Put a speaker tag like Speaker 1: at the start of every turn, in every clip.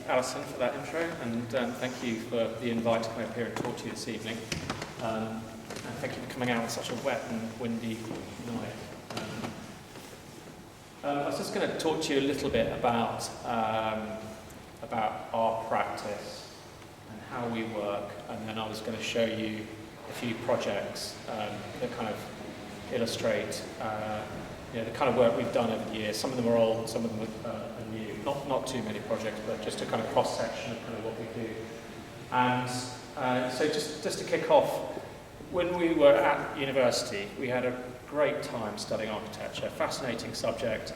Speaker 1: Alison, for that intro, and thank you for the invite to come up here and talk to you this evening. And thank you for coming out on such a wet and windy night. I was just going to talk to you a little bit about our practice and how we work, and then I was going to show you a few projects that kind of illustrate the kind of work we've done over the years. Some of them are old, some of them are new. Not too many projects, but just a kind of cross-section of kind of what we do. And so just to kick off, when we were at university, we had a great time studying architecture, fascinating subject,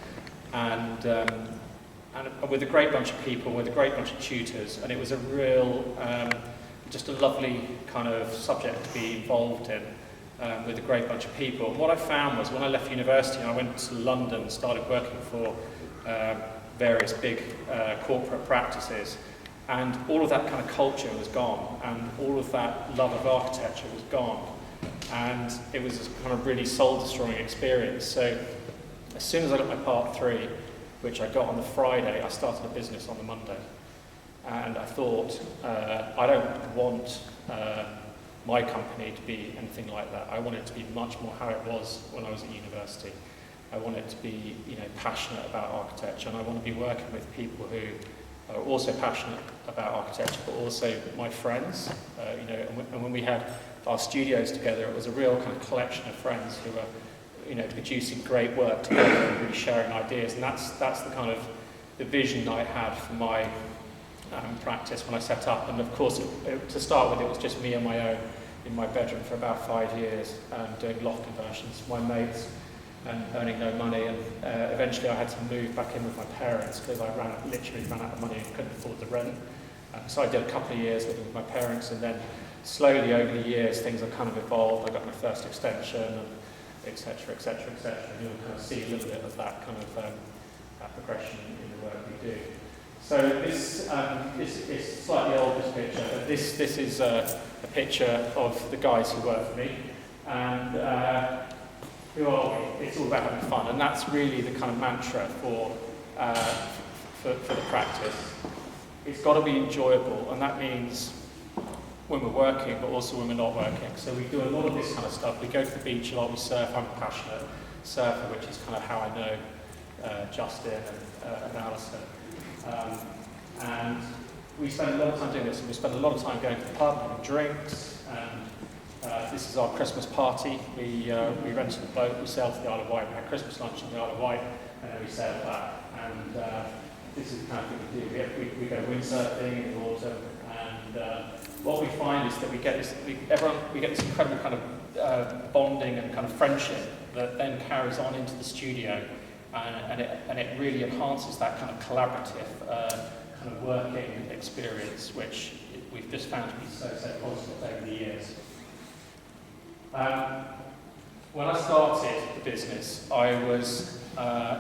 Speaker 1: and with a great bunch of people, with a great bunch of tutors, and it was a real, just a lovely kind of subject to be involved in. With a great bunch of people. And what I found was when I left university and I went to London and started working for various big corporate practices, and all of that kind of culture was gone, and all of that love of architecture was gone, and it was a kind of really soul-destroying experience. So as soon as I got my part 3, which I got on the Friday, I started a business on the Monday. And I thought, I don't want my company to be anything like that. I want it to be much more how it was when I was at university. I want it to be, passionate about architecture, and I want to be working with people who are also passionate about architecture, but also my friends. And when we had our studios together, it was a real kind of collection of friends who were, producing great work together and really sharing ideas. And that's the kind of the vision I had for my practice when I set up. And of course, to start with, it was just me on my own in my bedroom for about 5 years, doing loft conversions for my mates and earning no money. And eventually I had to move back in with my parents because I literally ran out of money and couldn't afford the rent. So I did a couple of years living with my parents, and then slowly over the years things have kind of evolved. I got my first extension, and et cetera, et cetera, et cetera. And you'll kind of see a little bit of that kind of that progression in the work we do. So this is a slightly older picture, but this is a picture of the guys who work for me. And who are we? It's all about having fun, and that's really the kind of mantra for the practice. It's got to be enjoyable, and that means when we're working, but also when we're not working. So we do a lot of this kind of stuff. We go to the beach a lot, we surf. I'm a passionate surfer, which is kind of how I know Justin and Alison. And we spend a lot of time doing this, and we spend a lot of time going to the pub, having drinks, and this is our Christmas party. We rented a boat, we sailed to the Isle of Wight, we had Christmas lunch on the Isle of Wight, and then we sailed back. And this is the kind of thing we do. We go windsurfing in the autumn, and what we find is that we get this incredible kind of bonding and kind of friendship that then carries on into the studio. And it really enhances that kind of collaborative kind of working experience, which we've just found to be so positive over the years. When I started the business, I was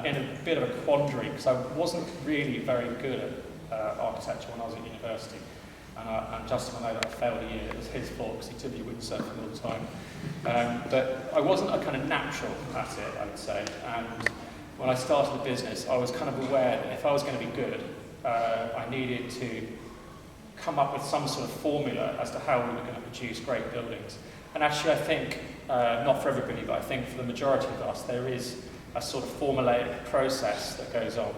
Speaker 1: in a bit of a quandary because I wasn't really very good at architecture when I was at university. And Justin, I know that I failed a year. It was his fault because he took me windsurfing all the time. But I wasn't a kind of natural at it, I would say. And when I started the business, I was kind of aware that if I was going to be good, I needed to come up with some sort of formula as to how we were going to produce great buildings. And actually, I think, not for everybody, but I think for the majority of us, there is a sort of formulaic process that goes on.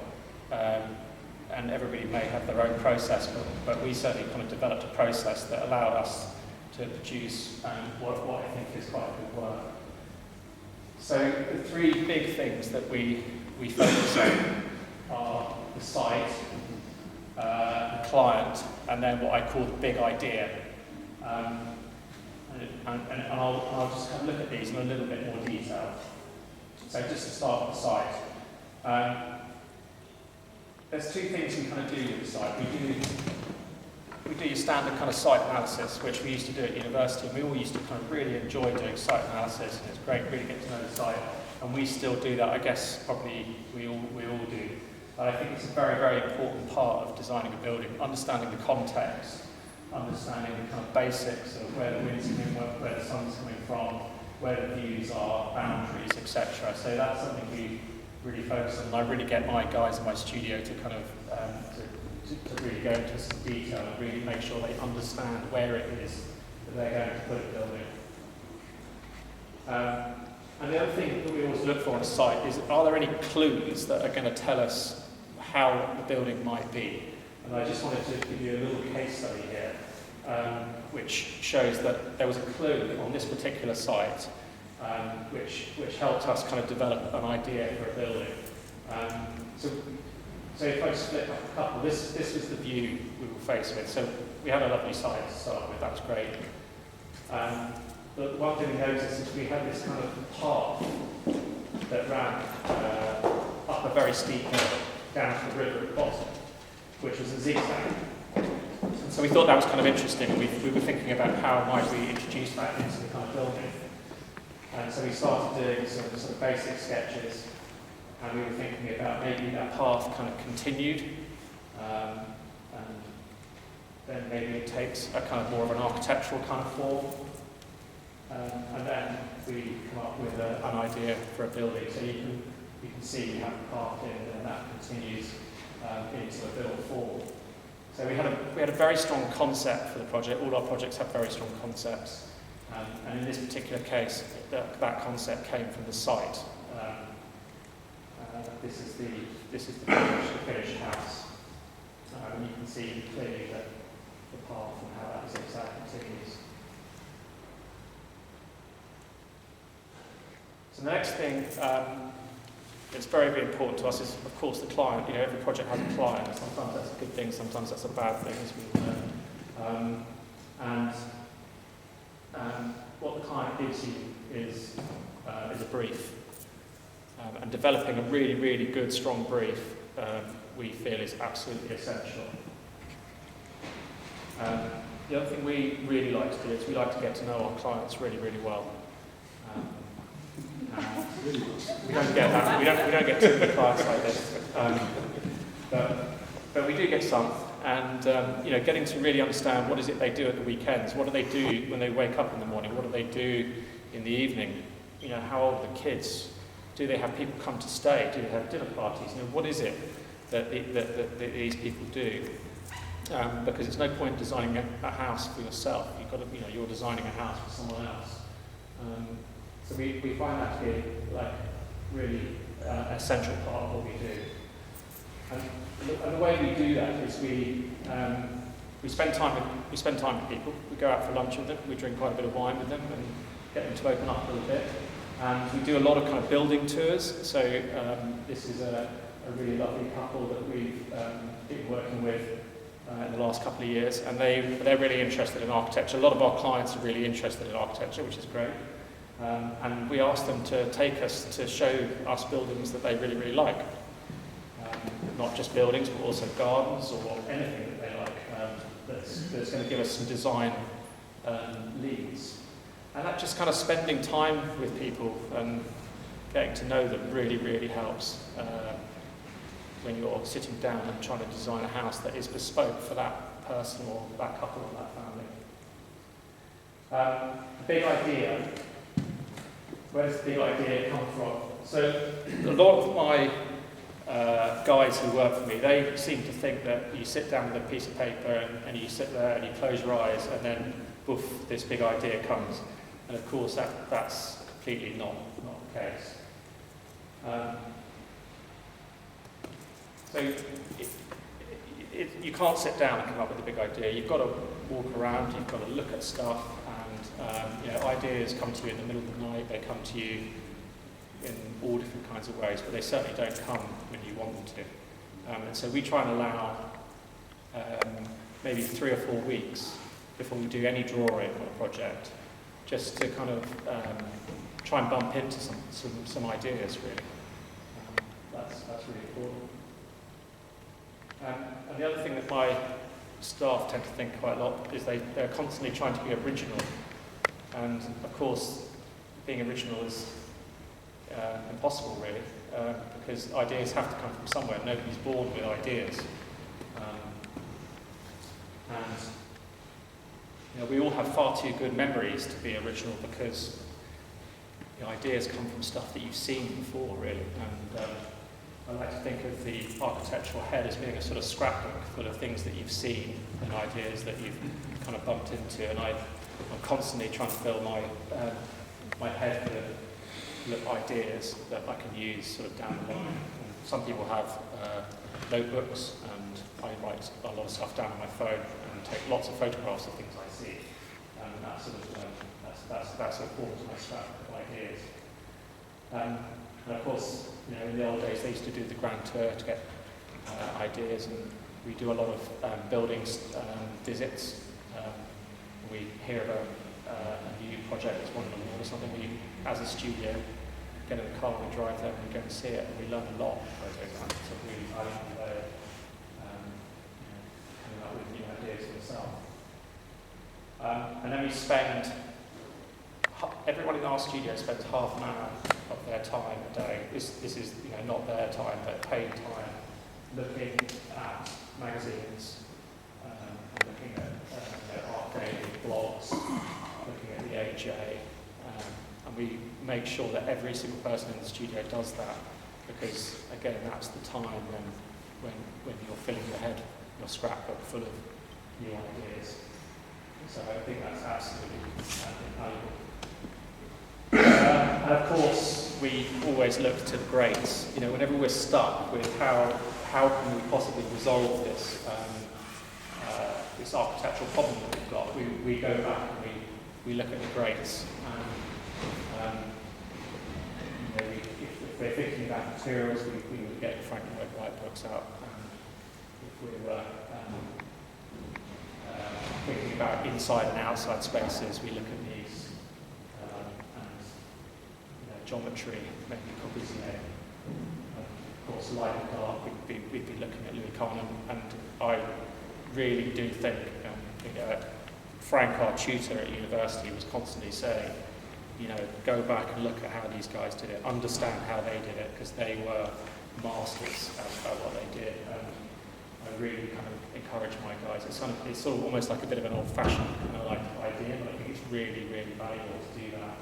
Speaker 1: And everybody may have their own process, but we certainly kind of developed a process that allowed us to produce what I think is quite good work. So the 3 big things that we focus on are the site, the client, and then what I call the big idea. And I'll just kind of look at these in a little bit more detail. So just to start with the site. There's 2 things we kind of do with the site. We do your standard kind of site analysis, which we used to do at university, and we all used to kind of really enjoy doing site analysis, and it's great, really get to know the site, and we still do that. I guess probably we all do. But I think it's a very, very important part of designing a building, understanding the context, understanding the kind of basics of where the wind's coming, where the sun's coming from, where the views are, boundaries, etc. So that's something we really focus on. And I really get my guys in my studio to kind of to really go into some detail and really make sure they understand where it is that they're going to put a building. And the other thing that we always look for on a site is, are there any clues that are going to tell us how the building might be? And I just wanted to give you a little case study here, which shows that there was a clue on this particular site, which helped us kind of develop an idea for a building. So if I split up a couple, this was the view we were faced with. So we had a lovely site to start with, that was great. But one thing we noticed is we had this kind of path that ran up a very steep hill down to the river at the bottom, which was a zigzag. And so we thought that was kind of interesting. We were thinking about how might we introduce that into the kind of building. And so we started doing some sort of basic sketches, and we were thinking about maybe that path kind of continued, and then maybe it takes a kind of more of an architectural kind of form. And then we come up with an idea for a building. So you can see we have a path in, and that continues into a built form. So we had a very strong concept for the project. All our projects have very strong concepts, and in this particular case, that concept came from the site. This is the finished house, and you can see clearly the path and how that zigzag continues. So the next thing that's very, very important to us is, of course, the client. You know, every project has a client. Sometimes that's a good thing, sometimes that's a bad thing, as we learn. And what the client gives you is a brief. And developing a really, really good, strong brief, we feel is absolutely essential. The other thing we really like to do is we like to get to know our clients really, really well. We don't get that. We don't get too many clients like this, but we do get some. And you know, getting to really understand what is it they do at the weekends. What do they do when they wake up in the morning? What do they do in the evening? You know, how old are the kids? Do they have people come to stay? Do they have dinner parties? You know, what is it that these people do? Because it's no point designing a house for yourself. You've got to, you know, you're designing a house for someone else. So we find that to be like really essential part of what we do. And the way we do that is we spend time with people. We go out for lunch with them. We drink quite a bit of wine with them and get them to open up a little bit. And we do a lot of kind of building tours. So this is a really lovely couple that we've been working with in the last couple of years, and they're really interested in architecture. A lot of our clients are really interested in architecture, which is great. And we asked them to take us to show us buildings that they really, really like. Not just buildings, but also gardens or anything that they like that's going to give us some design leads. And that just kind of spending time with people and getting to know them really, really helps when you're sitting down and trying to design a house that is bespoke for that person or that couple or that family. The big idea. Where does the big idea come from? So a lot of my guys who work for me, they seem to think that you sit down with a piece of paper and you sit there and you close your eyes and then poof, this big idea comes. And of course that's completely not the case. So you can't sit down and come up with a big idea. You've got to walk around, you've got to look at stuff, and you know, ideas come to you in the middle of the night, they come to you in all different kinds of ways, but they certainly don't come when you want them to. And so we try and allow maybe 3 or 4 weeks before we do any drawing on a project, just to kind of try and bump into some ideas, really. That's really important. And the other thing that my staff tend to think quite a lot is they're constantly trying to be original. And of course, being original is impossible, really, because ideas have to come from somewhere. Nobody's born with ideas. And you know, we all have far too good memories to be original, because the ideas come from stuff that you've seen before, really. And I like to think of the architectural head as being a sort of scrapbook full of things that you've seen and ideas that you've kind of bumped into, and I'm constantly trying to fill my head full of ideas that I can use sort of down the line. And some people have notebooks, and I write a lot of stuff down on my phone and take lots of photographs of things I see, and that sort of forms my scrapbook of ideas. And of course, in the old days they used to do the grand tour to get ideas, and we do a lot of buildings visits. We hear about a new project that's won an award or something. We, as a studio, get in the car, we drive there, and we go and see it, and we learn a lot by doing that. It's a really valuable way of coming up with new ideas yourself. And then we spend, everyone in our studio spends half an hour of their time a day. This is not their time, but paid time, looking at magazines, and looking at art daily blogs, looking at the AJ, and we make sure that every single person in the studio does that, because again, that's the time when you're filling your scrapbook full of new ideas. So I think that's absolutely invaluable. And of course, we always look to the greats. Whenever we're stuck with how can we possibly resolve this architectural problem that we've got, we go back and we look at the greats. If we're thinking about materials, we would get Frank Lloyd Wright books out. If we were thinking about inside and outside spaces, we look at these. Geometry, maybe Corbusier. Of course, light and dark, we'd be looking at Louis Kahn, and I really do think, Frank, our tutor at university, was constantly saying, go back and look at how these guys did it, understand how they did it, because they were masters at what they did. And I really kind of encourage my guys. It's sort of almost like a bit of an old-fashioned kind of like idea, but I think it's really, really valuable to do that.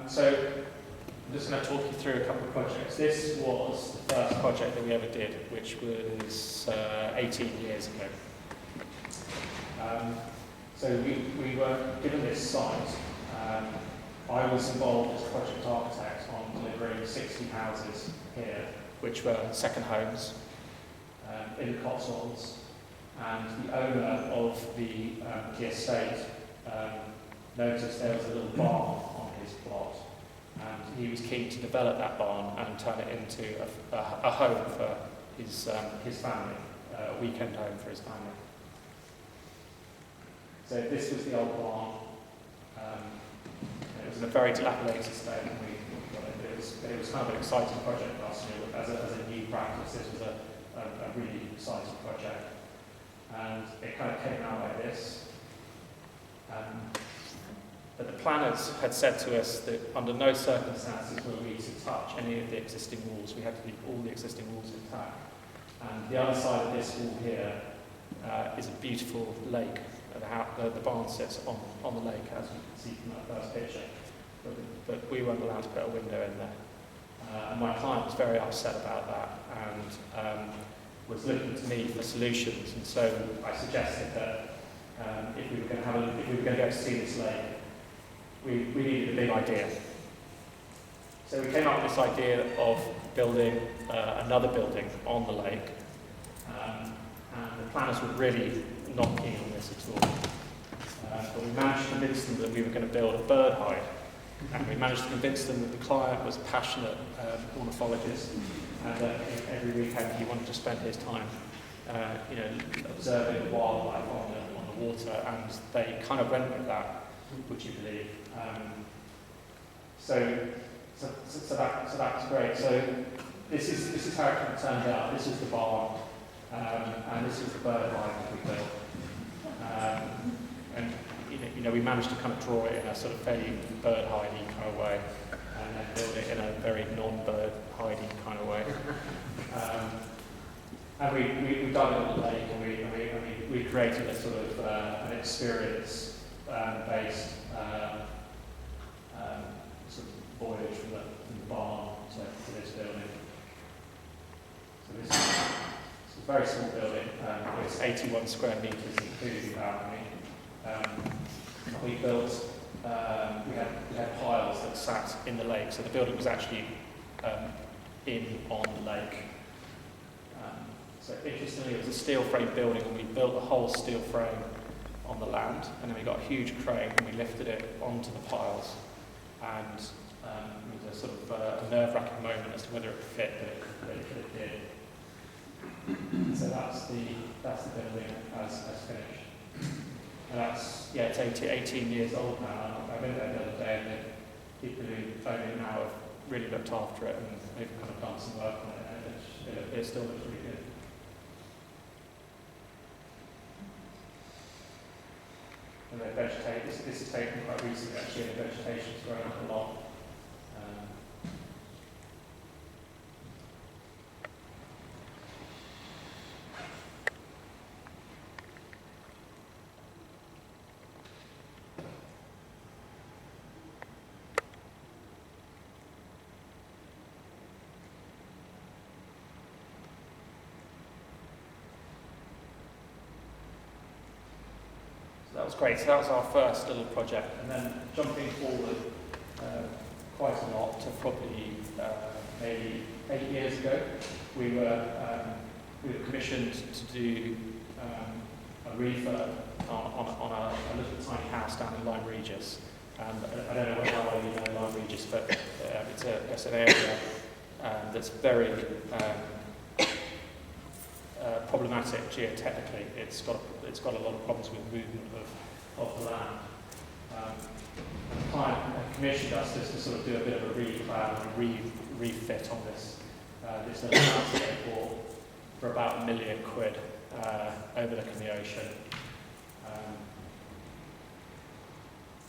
Speaker 1: So I'm just going to talk you through a couple of projects. This was the first project that we ever did, which was 18 years ago. So we were given this site. I was involved as project architect on delivering 60 houses here, which were second homes in the Cotswolds. And the owner of the estate noticed there was a little barn on his plot, and he was keen to develop that barn and turn it into a home for his family, a weekend home for his family. So this was the old barn. It was in a very dilapidated state, and it was kind of an exciting project for us. As a new practice, this was a really exciting project, and it kind of came out like this. But the planners had said to us that under no circumstances were we to touch any of the existing walls. We had to leave all the existing walls intact. And the other side of this wall here is a beautiful lake. The barn sits on the lake, as you can see from that first picture. But we weren't allowed to put a window in there. And my client was very upset about that, and was looking to me for solutions. And so I suggested that if we were going to be able to see this lake, we needed a big idea. So we came up with this idea of building another building on the lake, and the planners were really not keen on this at all. But we managed to convince them that we were going to build a bird hide, and we managed to convince them that the client was a passionate ornithologist, and that every weekend he wanted to spend his time observing the wildlife on the water, and they kind of went with that, would you believe? So that's great. So this is how it kind of turned out. This is the barn, and this is the bird hide that we built. And we managed to kind of draw it in a sort of fairly bird hidey kind of way, and then build it in a very non-bird hidey kind of way. And we done it on the lake, and we created a sort of an experience based sort of voyage from the barn to this building. So this is a very small building. It's 81 square metres, including the balcony. We built, we had piles that sat in the lake, so the building was actually on the lake. So interestingly, it was a steel frame building, and we built the whole steel frame on the land, and then we got a huge crane and we lifted it onto the piles, and it was a sort of a nerve-wracking moment as to whether it fit, but it did. So that's the building as finished. And it's 18 years old now. I went there the other day, and the people who own it now have really looked after it, and they've kind of done some work on it, and it still looks really good. And they vegetate. This is taken quite recently, actually, and the vegetation's grown up a lot. That was great. So that was our first little project, and then jumping forward quite a lot to probably maybe 8 years ago, we were commissioned to do a refurb on a little tiny house down in Lyme Regis. I don't know how well you know Lyme Regis, but it's an area that's very problematic geotechnically. It's got a lot of problems with movement of the land. The client commissioned us just to sort of do a bit of a re-plan and refit on this little house that they bought for about £1 million overlooking the ocean.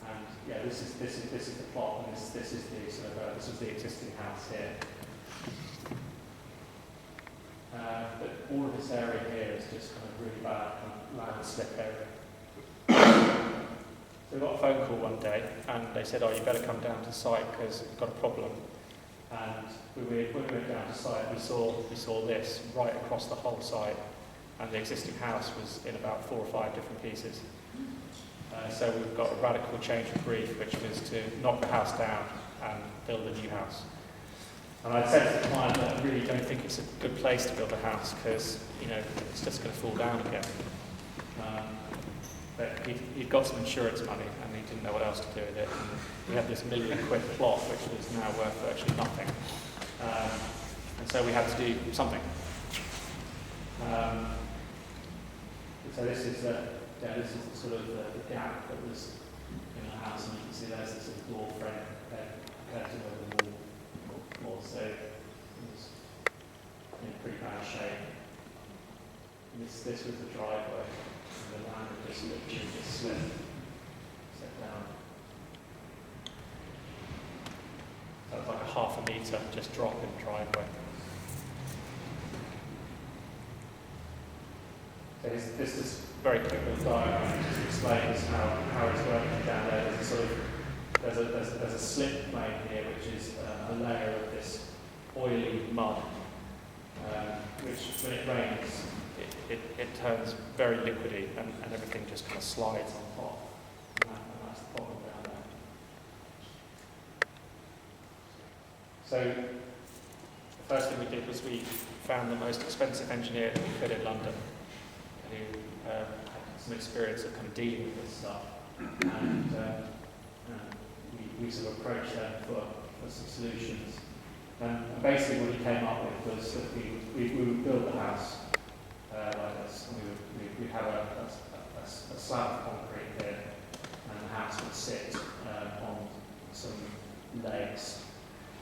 Speaker 1: And yeah, this is the plot, and this is the sort of this is the existing house here. But all of this area here is just kind of really bad landslip area. So we got a phone call one day, and they said, "Oh, you better come down to site because we've got a problem." And when we went down to site, we saw this right across the whole site, and the existing house was in about 4 or 5 different pieces. So we've got a radical change of brief, which was to knock the house down and build a new house. And I said to the client that I really don't think it's a good place to build a house because, it's just going to fall down again. But he'd got some insurance money and he didn't know what else to do with it. And we had this £1 million plot, which was now worth virtually nothing. And so we had to do something. So this is the sort of the gap that was in the house, and you can see there's this sort of door frame connected over the wall. So it's in pretty bad shape. This was the driveway, and the land had just literally set down. That was like a ½ metre just drop in the driveway. So this is very quick little diagram. It just explains how it's working down there. There's a slip plane here, which is a layer of this oily mud, which when it rains, it turns very liquidy, and everything just kind of slides on top. And that's the problem down there. So the first thing we did was we found the most expensive engineer that we could in London, who had some experience of kind of dealing with this stuff. And we sort of approached them for some solutions. And basically what he came up with was that we would build the house like this, and we'd have a slab of concrete here, and the house would sit on some legs.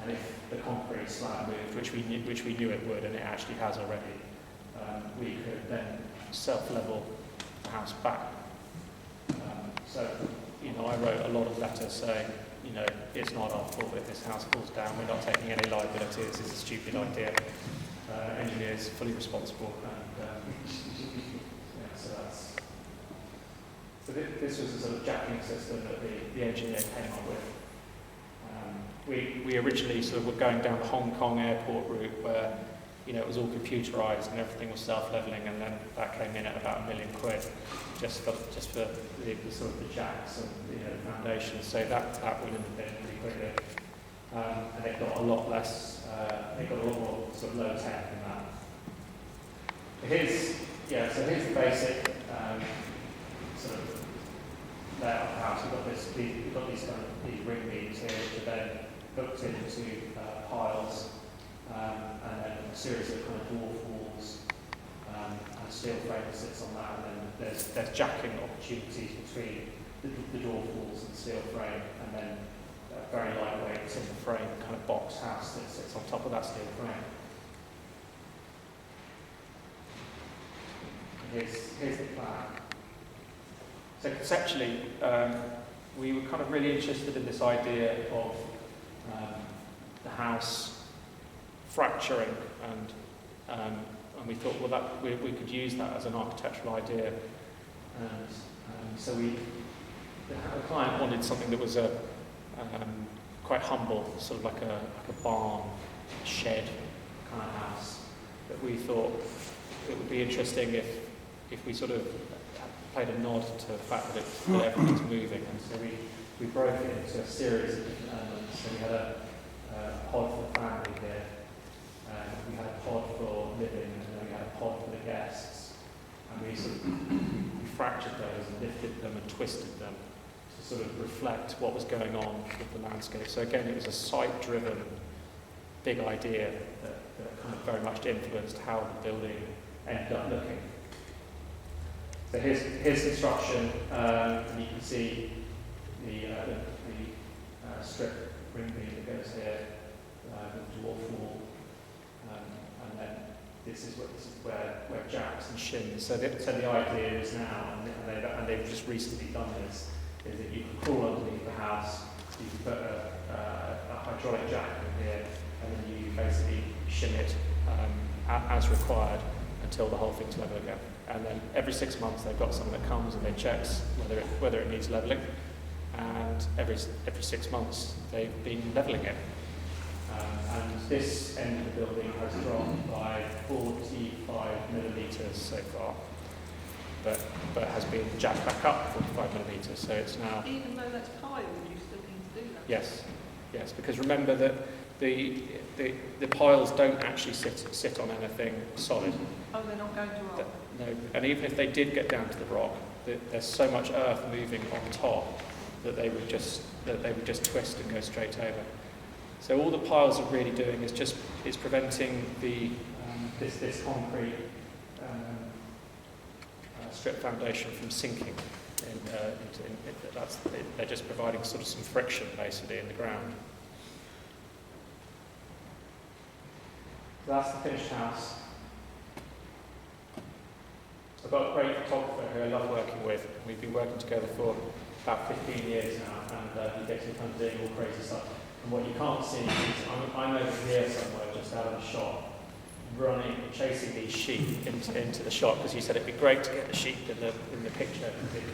Speaker 1: And if the concrete slab moved, which we knew it would, and it actually has already, we could then self-level the house back. So I wrote a lot of letters saying, it's not our fault if this house falls down. We're not taking any liability. This is a stupid idea. Engineers fully responsible. So this was a sort of jacking system that the engineer came up with. we originally sort of were going down the Hong Kong airport route where, you know, it was all computerized and everything was self-leveling, and then that came in at about £1 million just for the sort of the jacks and, you know, the foundations. So that wouldn't have been pretty quickly. And it got a lot less, it got a lot more sort of low tech than that. So here's the basic sort of layout of the house. We've got these kind of these ring beams here, which are then hooked into piles, and then a series of kind of dwarf walls, and a steel frame that sits on that, and then there's jacking opportunities between the dwarf walls and the steel frame, and then a very lightweight timber frame kind of box house that sits on top of that steel frame. Here's the plan. So conceptually, we were kind of really interested in this idea of the house fracturing, and we thought, well, that we could use that as an architectural idea. And so the client wanted something that was quite humble, sort of like a barn, shed kind of house. That we thought it would be interesting if we sort of played a nod to the fact that everything's moving, and so we broke it into a series of different elements. So we had a pod for the family here, we had a pod for living, and then we had a pod for the guests, and we sort of we fractured those and lifted them and twisted them to sort of reflect what was going on with the landscape. So again, it was a site-driven big idea that kind of very much influenced how the building ended up looking. So here's construction, and you can see the strip ring beam that goes here, the dwarf wall, and then this is where jacks and shins. So the idea is now, and they've just recently done this, is that you can crawl underneath the house, you can put a hydraulic jack in here, and then you basically shin it as required until the whole thing's level again. And then every 6 months they've got someone that comes and they checks whether it needs levelling. And every 6 months they've been levelling it. And this end of the building has dropped by 45 millimetres so far, but has been jacked back up 45 millimetres. So it's now.
Speaker 2: Even though that's pile, would you still need to do that?
Speaker 1: Yes, because remember that the piles don't actually sit on anything solid.
Speaker 2: Oh, they're not going to rock?
Speaker 1: No, and even if they did get down to the rock, there's so much earth moving on top that they would just twist and go straight over. So all the piles are really doing is preventing this concrete strip foundation from sinking. They're just providing sort of some friction basically in the ground. So that's the finished house. I've got a great photographer who I love working with. We've been working together for about 15 years now, and he gets me kind of doing all crazy stuff. And what you can't see is I'm over here somewhere, just out of the shot, chasing these sheep into the shot, because he said it'd be great to get the sheep in the picture.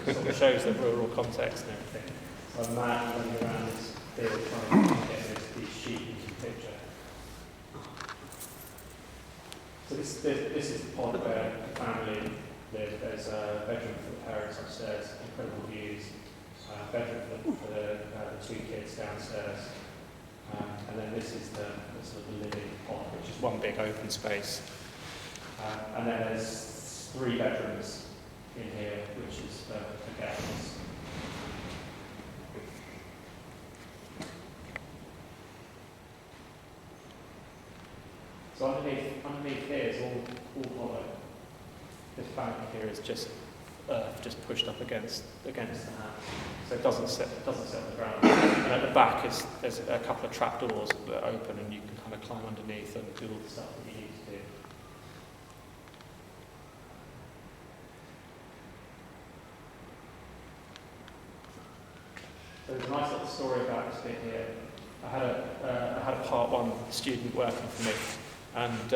Speaker 1: It sort of shows the rural context and everything. So I'm mad running around this field trying to get these sheep into the picture. So this is the pod where the family live. There's a bedroom for the parents upstairs, incredible views. Bedroom for the 2 kids downstairs. And then this is the sort of the living pod, which is one big open space. And then there's 3 bedrooms in here, which is for guests. So underneath here is all hollow. This bank here is just earth just pushed up against the house, so it doesn't sit on the ground. And at the back there's a couple of trapdoors that are open, and you can kind of climb underneath and do all the stuff that you need to do. So there's a nice little story about this bit here. I had a Part 1 student working for me, and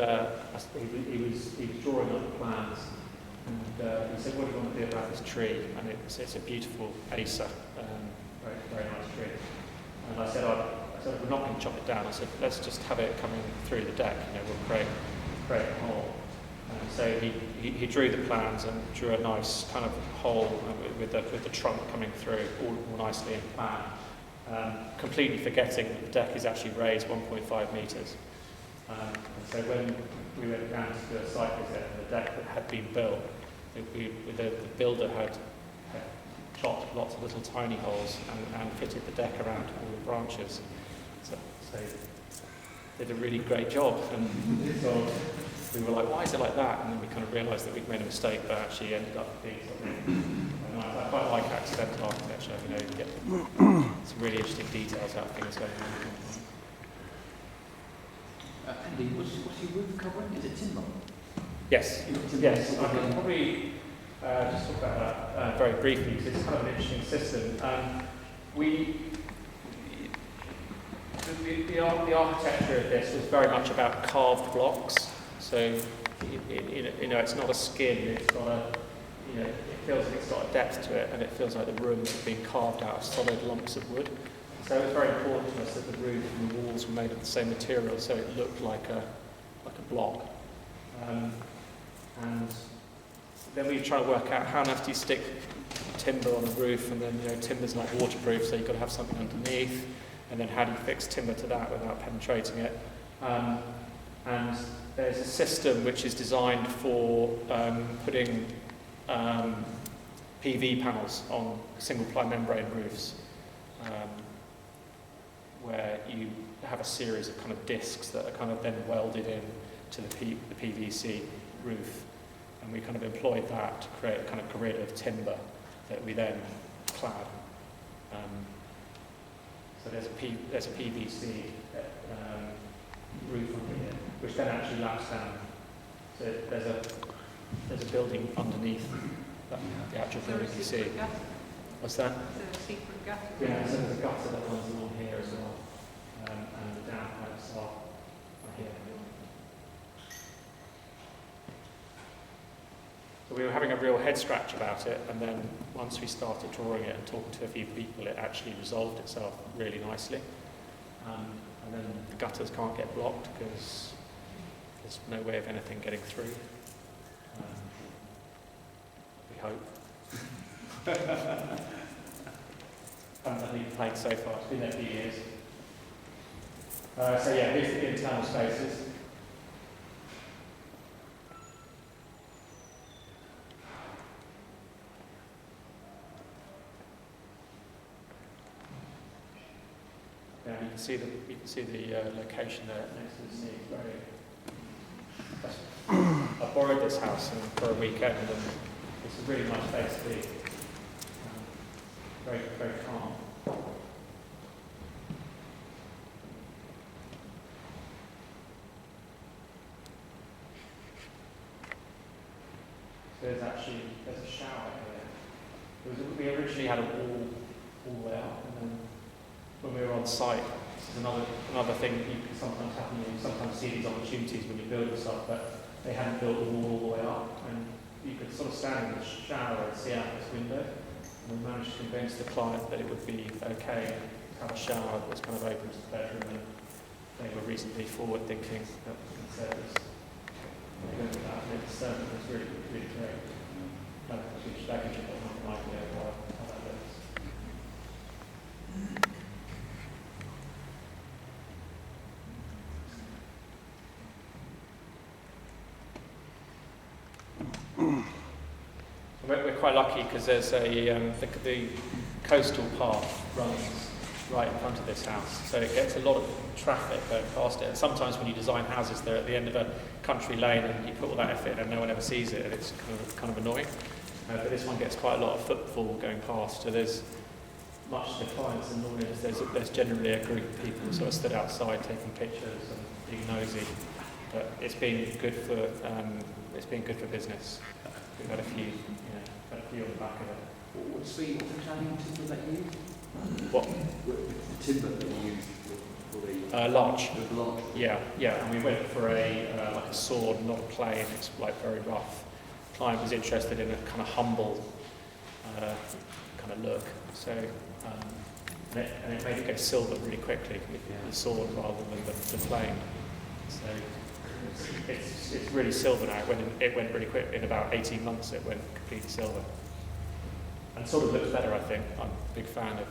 Speaker 1: he was drawing up the plans. And he said, "What do you want to do about this tree?" And it's a beautiful Acer, very, very nice tree. And I said, said, we're not going to chop it down. I said, let's just have it coming through the deck. We'll create a hole. And so he drew the plans and drew a nice kind of hole with the trunk coming through all nicely in plan. Completely forgetting that the deck is actually raised 1.5 metres. And so when we went down to do a site visit, the deck that had been built, the builder had chopped lots of little tiny holes and fitted the deck around all the branches. So did a really great job. And so we were like, why is it like that? And then we kind of realised that we'd made a mistake, but actually ended up being something nice. I quite like accidental architecture. You get some really interesting details out of things going on.
Speaker 3: Andy, what's your roof covering? Is it timber?
Speaker 1: Yes. Yes. I can probably just talk about that very briefly because it's kind of an interesting system. The architecture of this was very much about carved blocks. So it's not a skin. It's got it feels like it's got a depth to it, and it feels like the rooms have been carved out of solid lumps of wood. So it was very important to us that the roof and the walls were made of the same material, so it looked like a block. And then we try to work out how on earth do you stick timber on a roof, and then timber's not waterproof, so you've got to have something underneath. And then how do you fix timber to that without penetrating it? And there's a system which is designed for putting PV panels on single-ply membrane roofs, where you have a series of kind of discs that are kind of then welded in to the PVC roof. And we kind of employed that to create a kind of grid of timber that we then clad. So there's a PVC roof under here, which then actually laps down. So there's a building underneath the actual building you see. What's that?
Speaker 2: Is there a secret gutter?
Speaker 1: Yeah, so there's a gutter that runs along here as well, and the downpipes are here. So we were having a real head scratch about it, and then once we started drawing it and talking to a few people, it actually resolved itself really nicely. And then the gutters can't get blocked because there's no way of anything getting through. We hope. Haven't done any complaints so far. It's been there a few years. So yeah, here's the internal spaces. Yeah, you can see the location there next to the sea. I borrowed this house for a weekend, and it's a really nice place to be. Very, very calm. So there's a shower here. We originally had a wall all the way up, and then when we were on site, this is another thing that you can sometimes happen. You sometimes see these opportunities when you build stuff, but they hadn't built the wall all the way up, and you could sort of stand in the shower and see out this window. And we managed to convince the client that it would be okay to have a shower that was kind of open to the bedroom, and they were reasonably forward-thinking that we can say this. It's really, really great. That gives you an idea of how that looks. We're quite lucky because there's the coastal path runs right in front of this house, so it gets a lot of traffic going past it. And sometimes when you design houses, they're at the end of a country lane, and you put all that effort in, and no one ever sees it, and it's kind of annoying. But this one gets quite a lot of footfall going past, so there's much to the clients and lawyers. There's generally a group of people sort of stood outside taking pictures and being nosy. But it's been good for business. We've had a few on the back of it.
Speaker 3: What's the cladding timber that you use?
Speaker 1: What?
Speaker 3: The timber that you use for the
Speaker 1: larch.
Speaker 3: Larch.
Speaker 1: Yeah, and we went for like a sword, not a plain. It's like very rough. The client was interested in a kind of humble kind of look. So and it made it go silver really quickly with the sword rather than the plane. So it's really silver now. It went really quick. In about 18 months, it went completely silver. And sort of looks better, I think. I'm a big fan of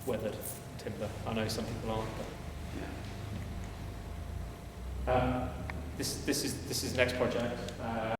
Speaker 1: weathered timber. I know some people aren't. But, this is the next project.